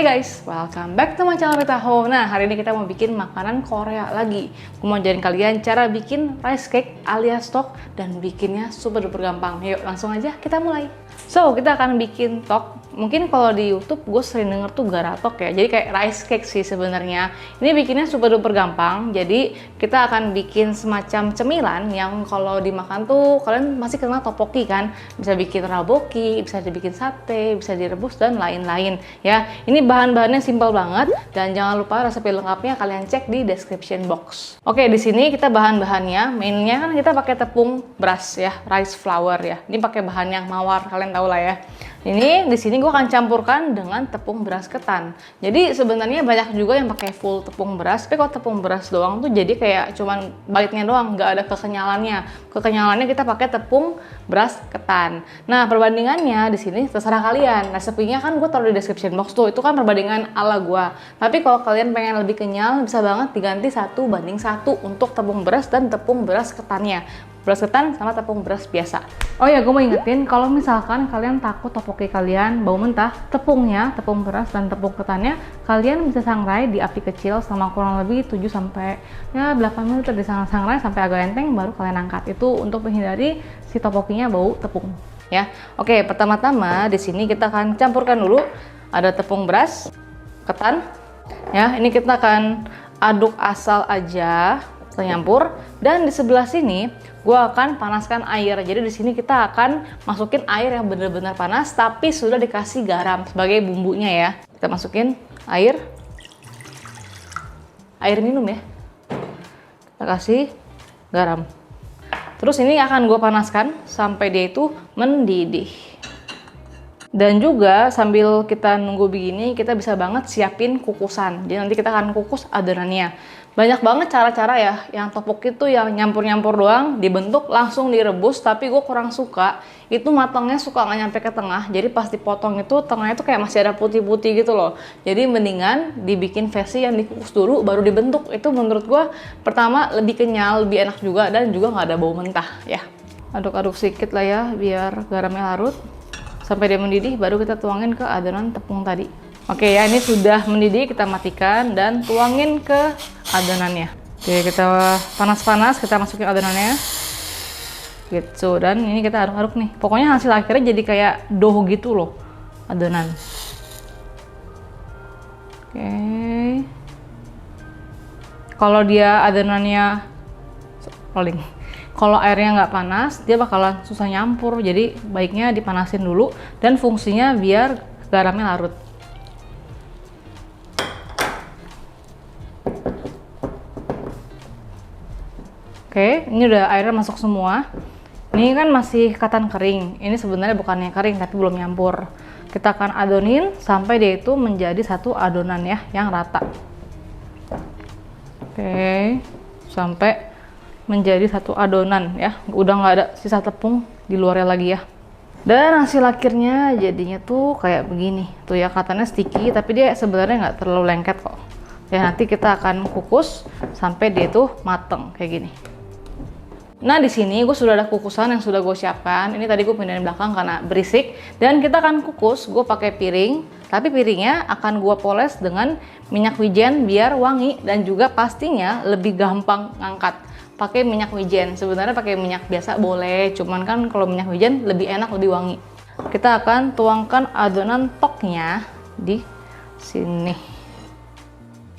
Hey guys, welcome back to my channel Rita Home. Nah, hari ini kita mau bikin makanan Korea lagi. Gue mau ajarin kalian cara bikin rice cake alias tok dan bikinnya super duper gampang. Yuk, langsung aja kita mulai. So, kita akan bikin tok. Mungkin kalau di YouTube gue sering denger tuh garatok ya. Jadi kayak rice cake sih sebenarnya. Ini bikinnya super duper gampang. Jadi kita akan bikin semacam cemilan yang kalau dimakan tuh kalian masih kenal tteokbokki kan? Bisa bikin raboki, bisa dibikin sate, bisa direbus dan lain-lain ya. Ini bahan-bahannya simpel banget dan jangan lupa resep lengkapnya kalian cek di description box. Oke, di sini kita bahan-bahannya, mainnya kan kita pakai tepung beras ya, rice flour ya. Ini pakai bahan yang mawar, kalian tahu lah ya. Ini di sini gue akan campurkan dengan tepung beras ketan. Jadi sebenarnya banyak juga yang pakai full tepung beras, tapi kalau tepung beras doang tuh jadi kayak cuman baliknya doang, nggak ada kekenyalannya. Kekenyalannya kita pakai tepung beras ketan. Nah, perbandingannya di sini terserah kalian. Resepinya kan gue taruh di description box tuh, itu kan perbandingan ala gue. Tapi kalau kalian pengen lebih kenyal, bisa banget diganti 1:1 untuk tepung beras dan tepung beras ketannya. Beras ketan sama tepung beras biasa. Oh ya, gue mau ingetin kalau misalkan kalian takut tteokbokki kalian bau mentah, tepungnya, tepung beras dan tepung ketannya kalian bisa sangrai di api kecil selama kurang lebih 7 sampai 8 menit di sangrai sampai agak enteng baru kalian angkat. Itu untuk menghindari si tteokbokkinya bau tepung ya. Oke, pertama-tama di sini kita akan campurkan dulu ada tepung beras, ketan ya. Ini kita akan aduk asal aja, nyampur. Dan di sebelah sini gue akan panaskan air. Jadi di sini kita akan masukin air yang benar-benar panas tapi sudah dikasih garam sebagai bumbunya ya. Kita masukin air minum ya. Kita kasih garam. Terus ini akan gue panaskan sampai dia itu mendidih. Dan juga sambil kita nunggu begini, kita bisa banget siapin kukusan. Jadi nanti kita akan kukus adonannya. Banyak banget cara-cara ya, yang tteokbokki itu yang nyampur-nyampur doang, dibentuk langsung direbus, tapi gue kurang suka. Itu matangnya suka nggak nyampe ke tengah, jadi pas dipotong itu tengahnya tuh kayak masih ada putih-putih gitu loh. Jadi mendingan dibikin versi yang dikukus dulu, baru dibentuk. Itu menurut gue pertama lebih kenyal, lebih enak juga, dan juga nggak ada bau mentah ya. Aduk-aduk sedikit lah ya, biar garamnya larut. Sampai dia mendidih, baru kita tuangin ke adonan tepung tadi. Oke ya, ini sudah mendidih, kita matikan dan tuangin ke adonannya. Oke, kita panas-panas, kita masukin adonannya. Gitu, dan ini kita aduk-aduk nih. Pokoknya hasil akhirnya jadi kayak dough gitu loh, adonan. Oke. Kalau dia adonannya rolling. Kalau airnya nggak panas, dia bakalan susah nyampur. Jadi baiknya dipanasin dulu dan fungsinya biar garamnya larut. Oke, ini udah airnya masuk semua. Ini kan masih ketan kering. Ini sebenarnya bukannya kering tapi belum nyampur. Kita akan adonin sampai dia itu menjadi satu adonan ya, yang rata. Oke, sampai menjadi satu adonan ya. Udah nggak ada sisa tepung di luarnya lagi ya. Dan hasil akhirnya jadinya tuh kayak begini. Tuh ya, katanya sticky tapi dia sebenarnya nggak terlalu lengket kok. Ya, nanti kita akan kukus sampai dia tuh mateng kayak gini. Nah, di sini gue sudah ada kukusan yang sudah gue siapkan. Ini tadi gue pindahin belakang karena berisik. Dan kita akan kukus, gue pakai piring. Tapi piringnya akan gue poles dengan minyak wijen biar wangi. Dan juga pastinya lebih gampang ngangkat. Pakai minyak wijen. Sebenarnya pakai minyak biasa boleh. Cuman kan kalau minyak wijen lebih enak, lebih wangi. Kita akan tuangkan adonan toknya di sini.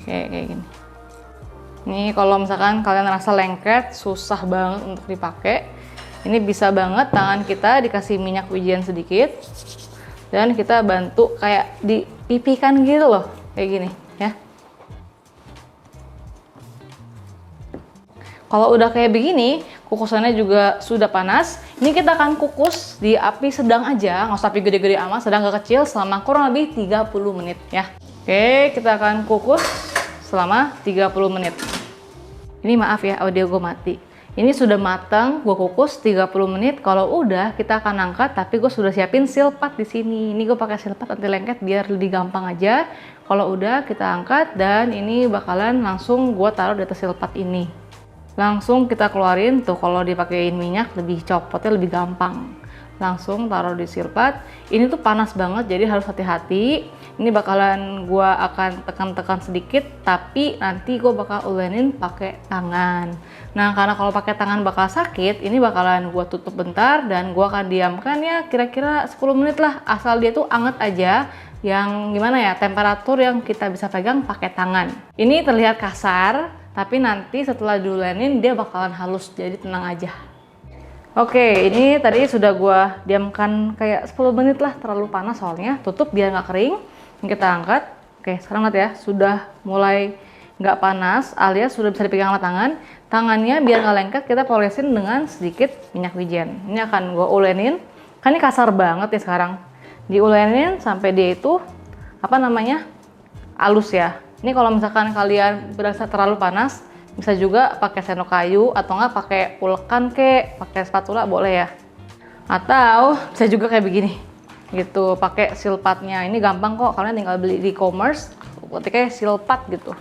Kayak gini. Ini kalau misalkan kalian rasa lengket, susah banget untuk dipakai. Ini bisa banget tangan kita dikasih minyak wijen sedikit. Dan kita bantu kayak dipipikan gitu loh. Kayak gini ya. Kalau udah kayak begini, kukusannya juga sudah panas. Ini kita akan kukus di api sedang aja. Nggak usah api gede-gede amat, sedang ke kecil selama kurang lebih 30 menit ya. Oke, kita akan kukus selama 30 menit. Ini maaf ya, audio gue mati. Ini sudah matang, gue kukus 30 menit. Kalau udah, kita akan angkat, tapi gue sudah siapin silpat di sini. Ini gue pakai silpat anti lengket biar lebih gampang aja. Kalau udah, kita angkat dan ini bakalan langsung gue taruh di atas silpat ini. Langsung kita keluarin tuh, kalau dipakein minyak lebih copotnya lebih gampang. langsung taruh di silpat. Ini tuh panas banget, jadi harus hati-hati. Ini bakalan gua akan tekan-tekan sedikit, tapi nanti gua bakal ulenin pakai tangan. Nah, karena kalau pakai tangan bakal sakit, ini bakalan gua tutup bentar dan gua akan diamkan ya kira-kira 10 menit lah. Asal dia tuh anget aja, yang gimana ya, temperatur yang kita bisa pegang pakai tangan. Ini terlihat kasar, tapi nanti setelah diulenin dia bakalan halus, jadi tenang aja. Oke, ini tadi sudah gua diamkan kayak 10 menit lah, terlalu panas soalnya. Tutup biar nggak kering. Ini kita angkat. Oke, sekarang lihat ya, sudah mulai nggak panas, alias sudah bisa dipegang sama tangan. Tangannya biar nggak lengket, kita polesin dengan sedikit minyak wijen. Ini akan gua ulenin. Kan ini kasar banget ya sekarang. Diulenin sampai dia itu apa namanya, halus ya. Ini kalau misalkan kalian berasa terlalu panas, bisa juga pakai sendok kayu atau nggak pakai ulekan kek, pakai spatula boleh ya. Atau bisa juga kayak begini, gitu, pakai silpatnya. Ini gampang kok, kalian tinggal beli di e-commerce, ketiknya silpat gitu.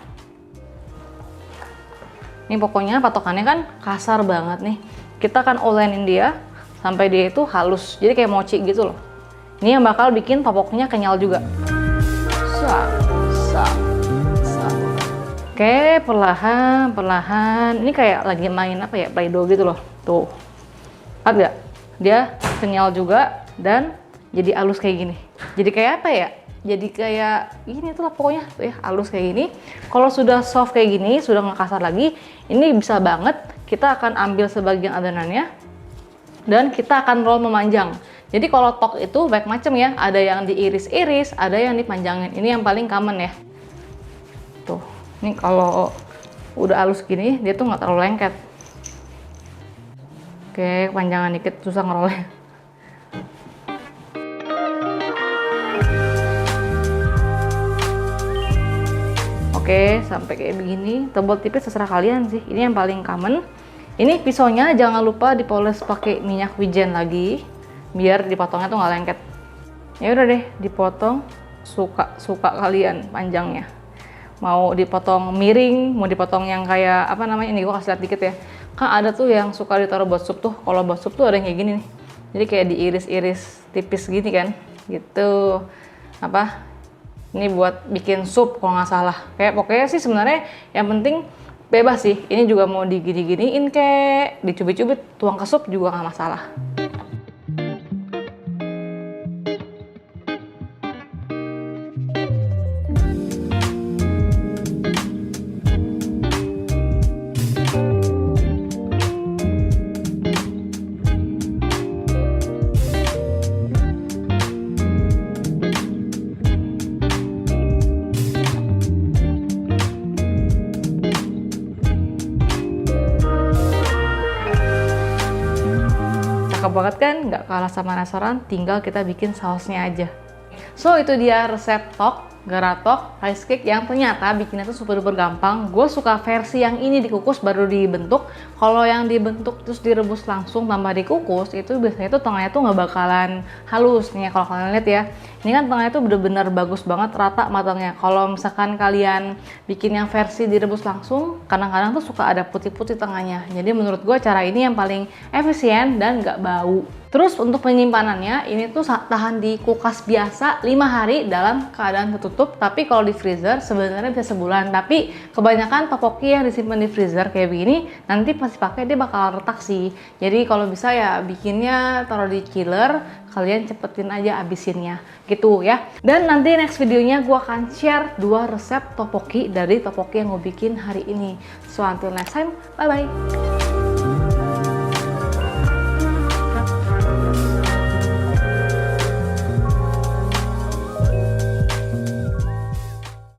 Ini pokoknya patokannya kan kasar banget nih. Kita akan ulenin dia sampai dia itu halus, jadi kayak mochi gitu loh. Ini yang bakal bikin topoknya kenyal juga. Oke, perlahan. Ini kayak lagi main apa ya, Play-Doh gitu loh. Tuh, lihat gak? Dia kenyal juga dan jadi halus kayak gini. Jadi kayak apa ya? Jadi kayak ini tuh lah pokoknya tuh ya, halus kayak gini. Kalau sudah soft kayak gini, sudah nggak kasar lagi, ini bisa banget kita akan ambil sebagian adonannya dan kita akan roll memanjang. Jadi kalau tok itu banyak macam ya, ada yang diiris-iris, ada yang dipanjangin. Ini yang paling common ya. Tuh, ini kalau udah halus gini, dia tuh nggak terlalu lengket. Oke, panjangan dikit, susah ngerolnya. Oke, sampai kayak begini. Tebal tipis terserah kalian sih. Ini yang paling common. Ini pisaunya jangan lupa dipoles pakai minyak wijen lagi, biar dipotongnya tuh nggak lengket. Ya udah deh, dipotong suka kalian panjangnya. Mau dipotong miring, mau dipotong yang kayak apa namanya, ini gua kasih lihat dikit ya. Kan ada tuh yang suka ditaruh buat sup tuh. Kalau buat sup tuh ada yang kayak gini nih. Jadi kayak diiris-iris tipis gini kan. Gitu. Apa? Ini buat bikin sup kalau nggak salah. Kayak pokoknya sih sebenarnya yang penting bebas sih. Ini juga mau digini-giniin kayak dicubit-cubit, tuang ke sup juga nggak masalah. Cakep banget kan, nggak kalah sama restoran, tinggal kita bikin sausnya aja. So itu dia resep tok, garatok, rice cake yang ternyata bikinnya tuh super duper gampang. Gue suka versi yang ini dikukus baru dibentuk. Kalau yang dibentuk terus direbus langsung tanpa dikukus, itu biasanya tuh tengahnya tuh nggak bakalan halus nih. Kalau kalian lihat ya, ini kan tengahnya tuh bener-bener bagus banget, rata matangnya. Kalau misalkan kalian bikin yang versi direbus langsung, kadang-kadang tuh suka ada putih-putih tengahnya. Jadi menurut gue cara ini yang paling efisien dan nggak bau. Terus untuk penyimpanannya, ini tuh tahan di kulkas biasa 5 hari dalam keadaan tertutup. Tapi kalau di freezer sebenarnya bisa sebulan. Tapi kebanyakan tteokbokki yang disimpan di freezer kayak begini, nanti pas dipakai dia bakal retak sih. Jadi kalau bisa ya bikinnya taruh di chiller, kalian cepetin aja abisinnya gitu ya. Dan nanti next videonya gue akan share 2 resep tteokbokki dari tteokbokki yang gue bikin hari ini. So until next time, bye bye.